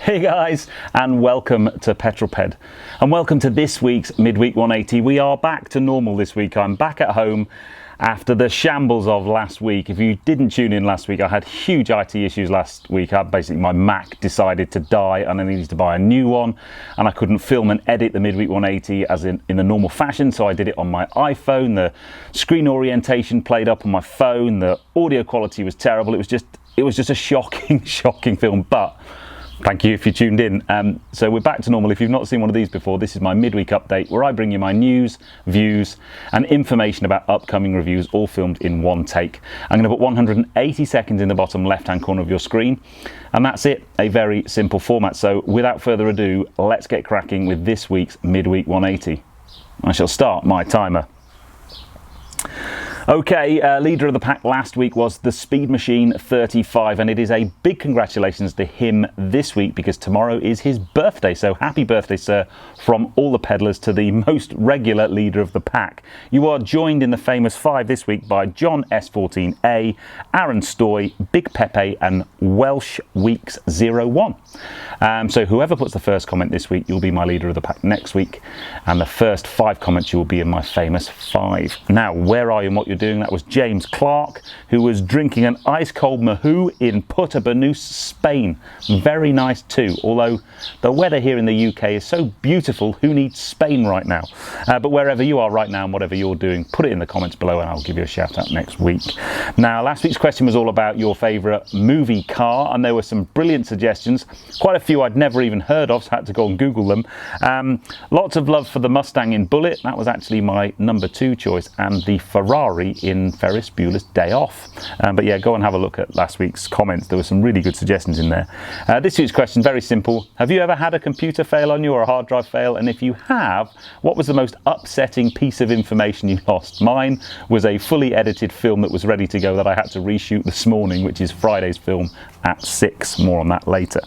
Hey guys, and welcome to Petrol Ped, and welcome to this week's Midweek 180. We are back to normal this week. I'm back at home after the shambles of last week. If you didn't tune in last week, I had huge IT issues last week. Basically, my Mac decided to die and I needed to buy a new one, and I couldn't film and edit the Midweek 180 as in the normal fashion, so I did it on my iPhone. The screen orientation played up on my phone. The audio quality was terrible. It was just a shocking film, but thank you if you tuned in. So we're back to normal. If you've not seen one of these before, this is my midweek update where I bring you my news, views and information about upcoming reviews, all filmed in one take. I'm going to put 180 seconds in the bottom left hand corner of your screen, and that's it. A very simple format. So without further ado, let's get cracking with this week's Midweek 180. I shall start my timer. Okay, leader of the pack last week was the Speed Machine 35, and it is a big congratulations to him this week because tomorrow is his birthday. So happy birthday, sir, from all the pedalers to the most regular leader of the pack. You are joined in the famous five this week by John S14A, Aaron Stoy, Big Pepe and Welsh Weeks 01. So whoever puts the first comment this week, you'll be my leader of the pack next week, and the first 5 comments you will be in my famous 5. Now, where are you and what you're doing? That was James Clark, who was drinking an ice cold Mahou in Puerto Banús, Spain. Very nice too, although the weather here in the UK is so beautiful, who needs Spain right now? But wherever you are right now and whatever you're doing, put it in the comments below and I'll give you a shout out next week. Now, last week's question was all about your favourite movie car, and there were some brilliant suggestions. Quite a few I'd never even heard of, so I had to go and Google them. Lots of love for the Mustang in Bullet. That was actually my number 2 choice, and the Ferrari in Ferris Bueller's Day Off. But yeah, go and have a look at last week's comments. There were some really good suggestions in there. This week's question, very simple. Have you ever had a computer fail on you or a hard drive fail? And if you have, what was the most upsetting piece of information you lost? Mine was a fully edited film that was ready to go that I had to reshoot this morning, which is Friday's film at 6. More on that later.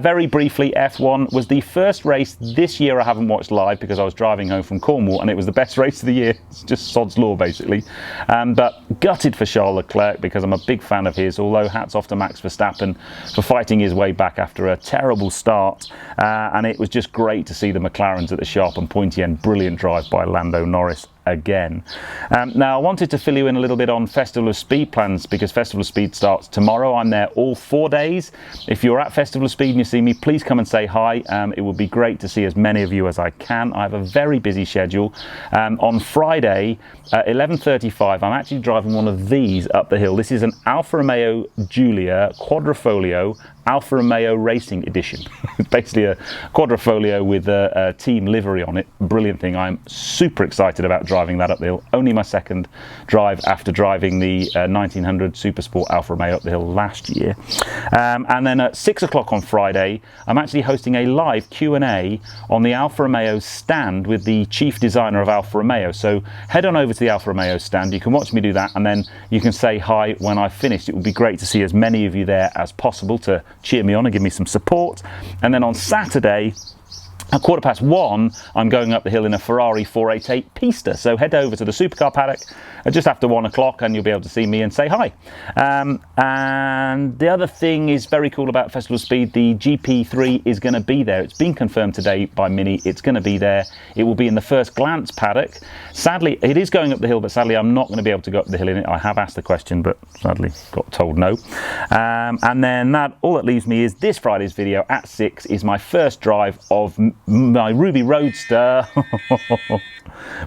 Very briefly, F1 was the first race this year I haven't watched live because I was driving home from Cornwall, and it was the best race of the year. It's just sod's law, basically. But gutted for Charles Leclerc because I'm a big fan of his, although hats off to Max Verstappen for fighting his way back after a terrible start. And it was just great to see the McLarens at the sharp and pointy end. Brilliant drive by Lando Norris again. Now, I wanted to fill you in a little bit on Festival of Speed plans because Festival of Speed starts tomorrow. I'm there all 4 days. If you're at Festival of Speed and you see me, please come and say hi. It would be great to see as many of you as I can. I have a very busy schedule. On Friday at 11:35, I'm actually driving one of these up the hill. This is an Alfa Romeo Giulia Quadrifoglio Alfa Romeo Racing Edition. It's basically a Quadrifoglio with a team livery on it. Brilliant thing. I'm super excited about driving that up the hill. Only my second drive after driving the 1900 Supersport Alfa Romeo up the hill last year. And then at 6 o'clock on Friday, I'm actually hosting a live Q&A on the Alfa Romeo stand with the chief designer of Alfa Romeo. So head on over to the Alfa Romeo stand. You can watch me do that, and then you can say hi when I've finished. It would be great to see as many of you there as possible to cheer me on and give me some support. And then on Saturday at 1:15, I'm going up the hill in a Ferrari 488 Pista. So head over to the Supercar Paddock just after 1 o'clock and you'll be able to see me and say hi. And the other thing is very cool about Festival of Speed, the GP3 is going to be there. It's been confirmed today by Mini. It's going to be there. It will be in the First Glance paddock. Sadly, it is going up the hill, but sadly I'm not going to be able to go up the hill in it. I have asked the question, but sadly got told no. And then all that leaves me is this Friday's video at 6 is my first drive of my Ruby Roadster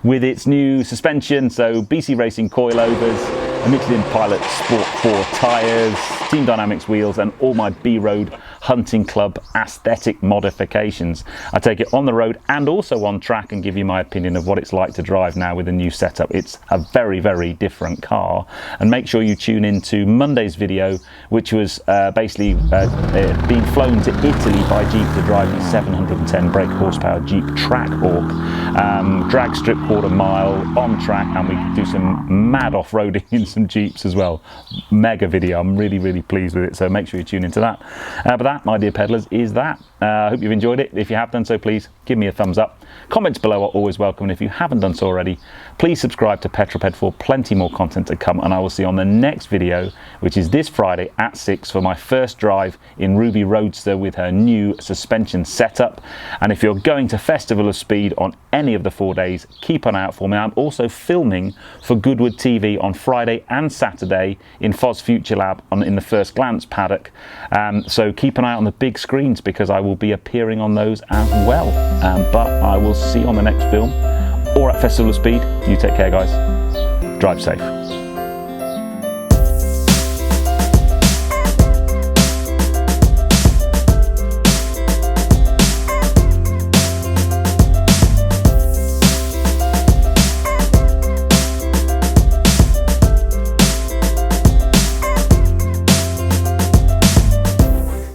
with its new suspension, so BC Racing coilovers, a Michelin Pilot Sport 4 tyres, Team Dynamics wheels and all my B-Road Hunting Club aesthetic modifications. I take it on the road and also on track and give you my opinion of what it's like to drive now with the new setup. It's a very, very different car. And make sure you tune into Monday's video, which was basically being flown to Italy by Jeep to drive the 710 brake horsepower Jeep Trackhawk. Drag strip 1/4 mile on track, and we do some mad off-roading in some Jeeps as well. Mega video. I'm really, really pleased with it, so make sure you tune into that. But that, my dear pedalers, is that. I hope you've enjoyed it. If you have done so, please give me a thumbs up. Comments below are always welcome, and if you haven't done so already, please subscribe to Petrol for plenty more content to come, and I will see you on the next video, which is this Friday at 6 for my first drive in Ruby Roadster with her new suspension setup. And if you're going to Festival of Speed on any of the 4 days, keep an eye out for me. I'm also filming for Goodwood TV on Friday and Saturday in FoS Future Lab in the First Glance paddock. So keep an eye out on the big screens because I will be appearing on those as well. But I will see you on the next film or at Festival of Speed. You take care, guys. Drive safe.